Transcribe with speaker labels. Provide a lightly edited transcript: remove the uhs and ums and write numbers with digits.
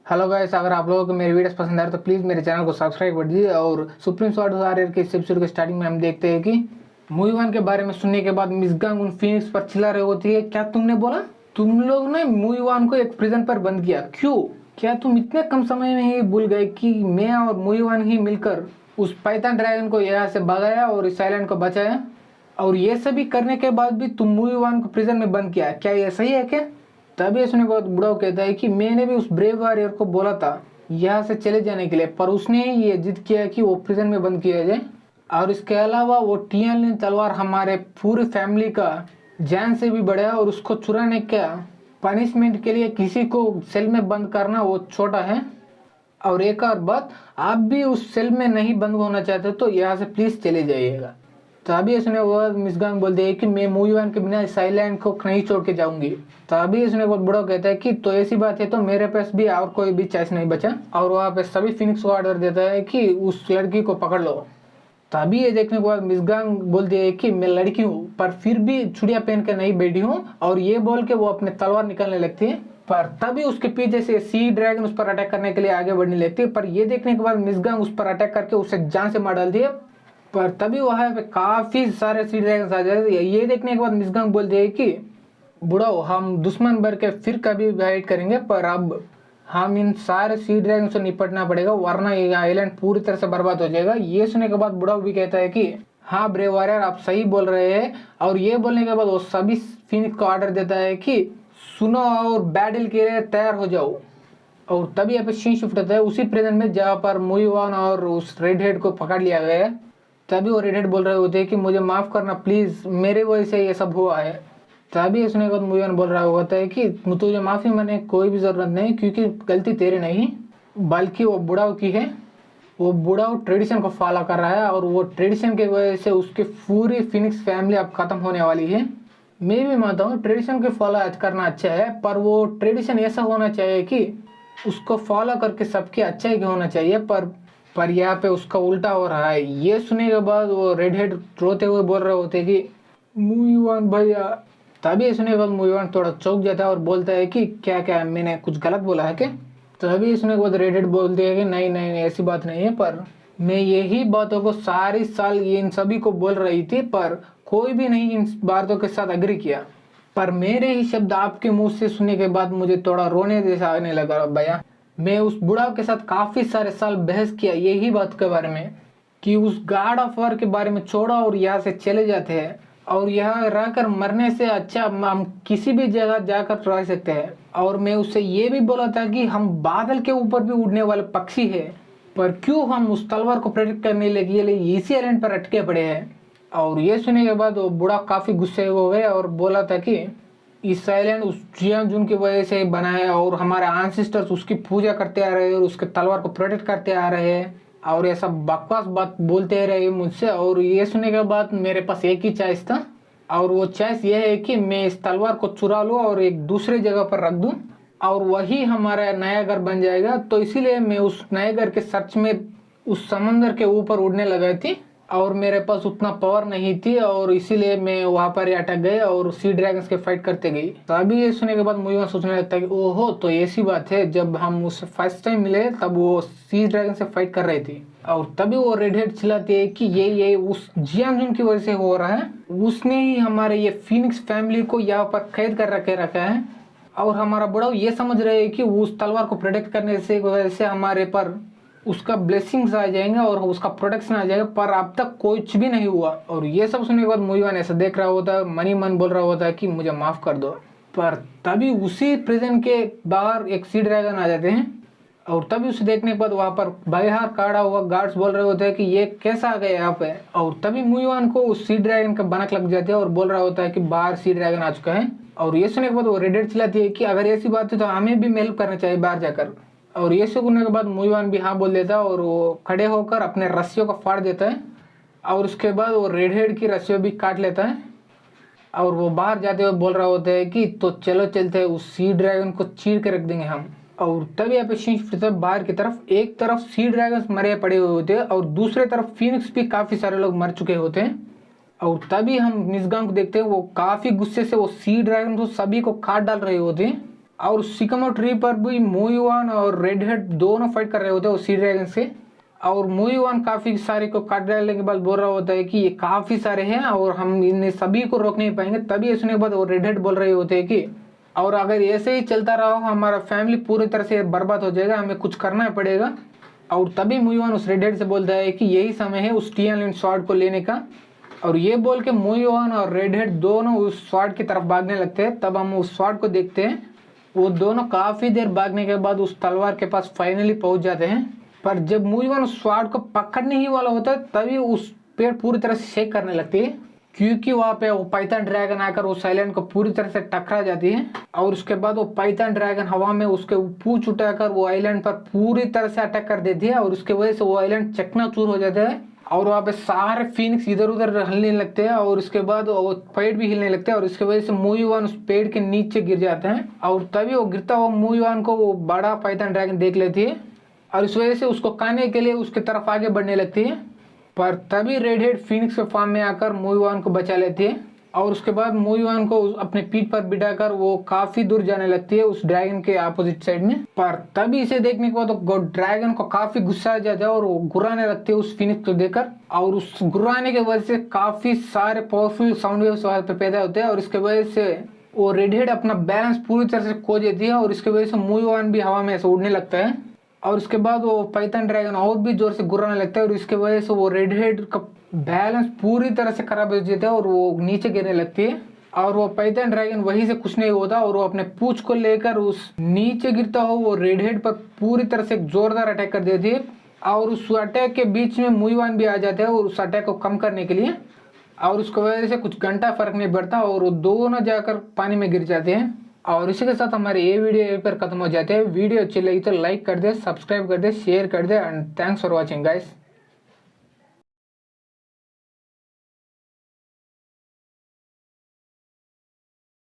Speaker 1: Hello guys, अगर आप लोगों को मेरे वीडियोस पसंद आए तो प्लीज़ मेरे चैनल को सब्सक्राइब कर दीजिए। और सुप्रीम स्वॉर्ड वॉरियर के इस एपिसोड के स्टार्टिंग में हम देखते हैं कि मूवी वन के बारे में सुनने के बाद मिस गांग उन फीनिक्स पर चिल्ला रही होती है। क्या तुमने बोला? तुम लोग ने मूवी वन को एक प्रिजन पर बंद किया, क्यों? क्या तुम इतने कम समय में ही भूल गए कि मैं और मूवी वन ही मिलकर उस पाइथन ड्रैगन को यहाँ से भगाया और इस आइलैंड को बचाया? और ये सभी करने के बाद भी तुम मूवी वन को प्रिजन में बंद किया, क्या ये सही है क्या? तभी सुनने के बाद बुढ़ाऊ कहता है कि मैंने भी उस ब्रेव वॉरियर को बोला था यहाँ से चले जाने के लिए, पर उसने ये जिद किया कि वो प्रिजन में बंद किया जाए। और इसके अलावा वो टियालिन तलवार हमारे पूरी फैमिली का जान से भी बड़ा है और उसको चुराने का पनिशमेंट के लिए किसी को सेल में बंद करना वो छोटा है। और एक और बात, आप भी उस सेल में नहीं बंद होना चाहते तो यहाँ से प्लीज चले जाइएगा। तभी सुने वो मिस गांग बोलते हैं कि मैं मूवी वन के बिना इस आइलैंड को नहीं छोड़ के जाऊंगी। तभी इसने बहुत बड़ा कहता है कि तो ऐसी बात है तो मेरे पास भी और कोई भी चॉइस नहीं बचा। और वहाँ पे सभी फिनिक्स को ऑर्डर देता है कि उस लड़की को पकड़ लो। तभी ये देखने के बाद मिस गांग बोलती है कि मैं लड़की हूँ पर फिर भी चुड़िया पहन के नहीं बैठी हूँ, और ये बोल के वो अपने तलवार निकालने लगती है। पर तभी उसके पीछे से सी ड्रैगन उस पर अटैक करने के लिए आगे बढ़ने लगती है। पर ये देखने के बाद मिस गांग उस पर अटैक करके उसे जान से मार डालती है। पर तभी वहाँ पे काफी सारे सी ड्रैगन आ जाते हैं। ये देखने के बाद मिस गांग बोलती है कि बुढ़ाओ, हम दुश्मन भर के फिर कभी फाइट करेंगे, पर अब हम इन सारे सी ड्रैगन से निपटना पड़ेगा वरना ये आइलैंड पूरी तरह से बर्बाद हो जाएगा। ये सुनने के बाद बुढ़ाओ भी कहता है कि हाँ ब्रेव वॉरियर, आप सही बोल रहे हैं। और ये बोलने के बाद वो सभी फिनिक्स को ऑर्डर देता है कि सुनो और बैटल के लिए तैयार हो जाओ। और तभी यहाँ पे सीन शिफ्ट होता है उसी प्रेजेंट में जहाँ पर मूवी वन और उस रेड हेड को पकड़ लिया गया है। तभी वो रेड हेड बोल रहे होते हैं कि मुझे माफ करना प्लीज, मेरे वजह से ये सब हुआ है। तभी उसने को मूवी वन बोल रहा होता है कि तुझे माफी मांगने कोई भी जरूरत नहीं, क्योंकि गलती तेरी नहीं बल्कि वो बुढ़ाऊ की है। वो बुढ़ाऊ ट्रेडिशन को फॉलो कर रहा है और वो ट्रेडिशन की वजह से उसकी पूरी फिनिक्स फैमिली अब खत्म होने वाली है। मैं भी मानता हूँ ट्रेडिशन को फॉलो करना अच्छा है, पर वो ट्रेडिशन ऐसा होना चाहिए कि उसको फॉलो करके सबकी अच्छाई होना चाहिए। पर यहाँ पे उसका उल्टा हो रहा है। ये सुनने के बाद वो रेड हेड रोते हुए बोल रहे होते कि मूवी वन भैया। तभी सुनने के बाद मूवी वन थोड़ा चौंक जाता है और बोलता है कि क्या क्या मैंने कुछ गलत बोला है क्या? तभी सुनने के बाद रेड हेड बोलती है कि नहीं नहीं नहीं, ऐसी बात नहीं है, पर मैं यही बातों को सारी साल ये इन सभी को बोल रही थी, पर कोई भी नहीं इन बातों के साथ एग्री किया। पर मेरे ही शब्द आपके मुंह से सुनने के बाद मुझे थोड़ा रोने जैसा आने लगा भैया। मैं उस बुढ़ाव के साथ काफी सारे साल बहस किया यही बात के बारे में कि उस गॉड ऑफ वॉर के बारे में छोड़ा और यहाँ से चले जाते हैं, और यहाँ रहकर मरने से अच्छा हम किसी भी जगह जाकर रह सकते हैं। और मैं उससे ये भी बोला था कि हम बादल के ऊपर भी उड़ने वाले पक्षी है, पर क्यों हम उस तलवार को प्रेडिक्ट करने के लिए इसी आइलैंड पर अटके पड़े हैं। और ये सुनने के बाद वो बूढ़ा काफी गुस्से हो गए और बोला था कि इस आइलैंड उस जियाजुन की वजह से बना है और हमारे एंसेस्टर्स उसकी पूजा करते आ रहे हैं और उसके तलवार को प्रोटेक्ट करते आ रहे हैं, और ये सब बकवास बात बोलते रहे मुझसे। और ये सुनने के बाद मेरे पास एक ही चॉइस था, और वो चॉइस ये है कि मैं इस तलवार को चुरा लूँ और एक दूसरे जगह पर रख दूँ और वही हमारा नया घर बन जाएगा। तो इसीलिए मैं उस नए घर के सर्च में उस समंदर के ऊपर उड़ने लगा थी, और मेरे पास उतना पावर नहीं थी, और इसीलिए मैं वहां पर अटक गए और सी ड्रैगन्स के फाइट करते गई। तो अभी ये सुनने के बाद मुझे सोचने लगता है कि ओहो, तो ऐसी बात है, जब हम उस फर्स्ट टाइम मिले तब वो सी ड्रैगन से फाइट कर रही थी। और तभी वो रेड हेड चिल्लाती है कि ये उस जियांजुन की वजह से हो रहा है, उसने ही हमारे ये फिनिक्स फैमिली को यहाँ पर कैद कर रखा है। और हमारा बुढ़ाऊ ये समझ रहे है कि उस तलवार को प्रोटेक्ट करने से वजह से हमारे पर उसका ब्लेसिंग्स आ जाएंगे और उसका प्रोटेक्शन आ जाएगा, पर अब तक कुछ भी नहीं हुआ। और ये सब सुनने के बाद मूवी वन ऐसा देख रहा होता है, मनी मन बोल रहा होता है कि मुझे माफ कर दो। पर तभी उसी प्रिजन के बाहर एक सी ड्रैगन आ जाते हैं, और तभी उसे देखने के बाद वहां पर बाहर खड़ा हुआ गार्ड्स बोल रहे होते हैं कि ये कैसा आ गया यहाँ पे। और तभी मूवी वन को उस सी ड्रैगन का बनक लग जाती है और बोल रहा होता है कि बाहर सी ड्रैगन आ चुका है। और ये सुनने के बाद वो रेड हेड चिल्लाती है कि अगर ऐसी बात है तो हमें भी हेल्प करना चाहिए बाहर जाकर। और ये सुनने के बाद मूवी वन भी हाँ बोल देता है और वो खड़े होकर अपने रस्सियों को फाड़ देता है, और उसके बाद वो रेड हेड की रस्सियों भी काट लेता है। और वो बाहर जाते हुए बोल रहा होता है कि तो चलो चलते हैं, उस सी ड्रैगन को चीर के रख देंगे हम। और तभी यहाँ पे सीन बाहर की तरफ एक तरफ सी ड्रैगन मरे पड़े हुए होते हैं और दूसरे तरफ फिनिक्स भी काफी सारे लोग मर चुके होते हैं। और तभी हम मिस गांग को देखते हैं, वो काफी गुस्से से वो सी ड्रैगन को सभी को काट डाल रहे होते हैं। और सिकामोर ट्री पर भी मुइवान और रेड हेड दोनों फाइट कर रहे होते हैं उस सी ड्रैगन से। और मुइवान काफी सारे को काट डालने के बाद बोल रहा होता है कि ये काफी सारे हैं और हम इन्हें सभी को रोक नहीं पाएंगे। तभी सुनने के बाद वो रेड हेड बोल रहे होते हैं कि और अगर ऐसे ही चलता रहा हमारा फैमिली पूरी तरह से बर्बाद हो जाएगा, हमें कुछ करना पड़ेगा। और तभी मुइवान उस रेड हेड से बोलता है कि यही समय है उस टियानलिन स्वॉर्ड को लेने का। और ये बोल के मुइवान और रेड हेड दोनों उस स्वॉर्ड की तरफ भागने लगते हैं। तब हम उस स्वॉर्ड को देखते हैं, वो दोनों काफी देर भागने के बाद उस तलवार के पास फाइनली पहुंच जाते हैं। पर जब मुइवान उस स्वॉर्ड को पकड़ने ही वाला होता है तभी उस पेड़ पूरी तरह से शेक करने लगती है, क्योंकि वहां पे वो पाइथन ड्रैगन आकर उस आइलैंड को पूरी तरह से टकरा जाती है। और उसके बाद वो पाइथन ड्रैगन हवा में उसके पूंछ उठाकर वो आइलैंड पर पूरी तरह से अटैक कर देती है और उसके वजह से वो आइलैंड चकनाचूर हो जाता है। और वहाँ पे सारे फीनिक्स इधर उधर हिलने लगते हैं और उसके बाद वो पेड़ भी हिलने लगते हैं और इसके वजह से मुइवान उस पेड़ के नीचे गिर जाते हैं। और तभी वो गिरता हुआ मुइवान को वो बड़ा पाइथन ड्रैगन देख लेती है और इस वजह से उसको खाने के लिए उसकी तरफ आगे बढ़ने लगती है। पर तभी रेड हेड फीनिक्स के फॉर्म में आकर मुइवान को बचा लेती है और उसके बाद मुइवान को अपने पीठ पर बिठाकर वो काफी दूर जाने लगती है उस ड्रैगन के अपोजिट साइड में। पर तभी इसे देखने के बाद वो ड्रैगन को काफी गुस्सा आ जाता है और वो गुर्राने लगती है उस फीनिक्स को देखकर। और उस गुर्राने की वजह से काफी सारे पावरफुल साउंड वेव्स वहां पे पैदा होते हैं और इसके वजह से वो रेड हेड अपना बैलेंस पूरी तरह से खो देती है और इसकी वजह से मुइवान भी हवा में ऐसे उड़ने लगता है। और उसके बाद वो पाइथन ड्रैगन और भी जोर से गुर्राने लगता है और इसके वजह से वो रेड हेड का बैलेंस पूरी तरह से खराब हो जाता है और वो नीचे गिरने लगती है। और वो पाइथन ड्रैगन वहीं से कुछ नहीं होता और वो अपने पूंछ को लेकर उस नीचे गिरता हो वो रेड हेड पर पूरी तरह से एक जोरदार अटैक कर देती है। और उस अटैक के बीच में मुइवान भी आ जाते हैं और उस अटैक को कम करने के लिए। और उसकी वजह से कुछ घंटा फर्क नहीं पड़ता और वो दोनों जाकर पानी में गिर जाते हैं। और इसी के साथ हमारे ये वीडियो यहीं पर खत्म हो जाते हैं। वीडियो अच्छी लगी तो लाइक कर दे, सब्सक्राइब कर दे, शेयर कर दे and thanks for watching guys.